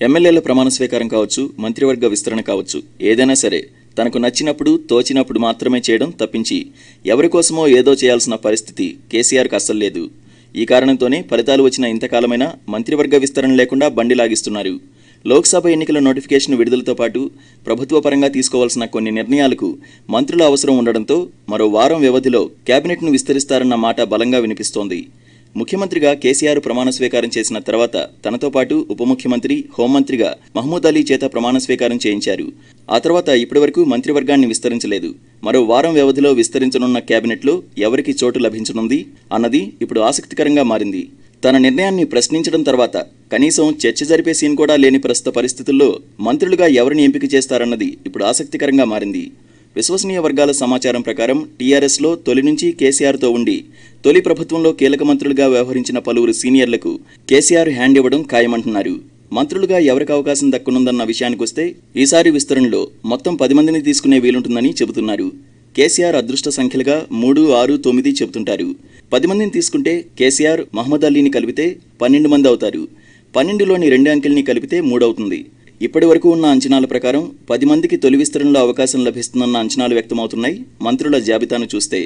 ఎమ్మెల్యేల ప్రమాణ స్వీకారం కావచ్చు, మంత్రివర్గ విస్తరణ కావచ్చు, ఏదైనా సరే తనకు నచ్చినప్పుడు, తోచినప్పుడు మాత్రమే చేయడం తప్పించి ఎవరి కోసమో ఏదో చేయాల్సిన పరిస్థితి కేసీఆర్కు అస్సలు లేదు. ఈ కారణంతోనే ఫలితాలు వచ్చిన ఇంతకాలమైనా మంత్రివర్గ విస్తరణ లేకుండా బండి లాగిస్తున్నారు. లోక్సభ ఎన్నికల నోటిఫికేషన్ విడుదలతో పాటు ప్రభుత్వ పరంగా తీసుకోవాల్సిన కొన్ని నిర్ణయాలకు మంత్రుల అవసరం ఉండడంతో మరో వారం వ్యవధిలో కేబినెట్ను విస్తరిస్తారన్న మాట బలంగా వినిపిస్తోంది. ముఖ్యమంత్రిగా కేసీఆర్ ప్రమాణ స్వీకారం చేసిన తర్వాత తనతో పాటు ఉప ముఖ్యమంత్రి, హోంమంత్రిగా మహమూద్ అలీ చేత ప్రమాణ స్వీకారం చేయించారు. ఆ తర్వాత ఇప్పటివరకు మంత్రివర్గాన్ని విస్తరించలేదు. మరో వారం వ్యవధిలో విస్తరించనున్న కేబినెట్లో ఎవరికి చోటు లభించనుంది అన్నది ఇప్పుడు ఆసక్తికరంగా మారింది. తన నిర్ణయాన్ని ప్రశ్నించడం తర్వాత కనీసం చర్చ జరిపే సీన్ కూడా లేని ప్రస్తుత పరిస్థితుల్లో మంత్రులుగా ఎవరిని ఎంపిక చేస్తారన్నది ఇప్పుడు ఆసక్తికరంగా మారింది. విశ్వసనీయ వర్గాల సమాచారం ప్రకారం టీఆర్ఎస్లో తొలి నుంచి కేసీఆర్తో ఉండి తొలి ప్రభుత్వంలో కీలక మంత్రులుగా వ్యవహరించిన పలువురు సీనియర్లకు కేసీఆర్ హ్యాండ్ ఇవ్వడం ఖాయమంటున్నారు. మంత్రులుగా ఎవరికి అవకాశం దక్కనుందన్న విషయానికొస్తే ఈసారి విస్తరణలో మొత్తం 10 మందిని తీసుకునే వీలుంటుందని చెబుతున్నారు. కేసీఆర్ అదృష్ట సంఖ్యలుగా 3, 6, 9 చెబుతుంటారు. 10 మందిని తీసుకుంటే కేసీఆర్, మహమ్మద్ అలీని కలిపితే 12 మంది అవుతారు. 12లోని 2 అంకెల్ని కలిపితే 3 అవుతుంది. ఇప్పటి వరకు ఉన్న అంచనాల ప్రకారం 10 మందికి తొలి విస్తరణలో అవకాశం లభిస్తుందన్న అంచనాలు వ్యక్తమవుతున్నాయి. మంత్రుల జాబితాను చూస్తే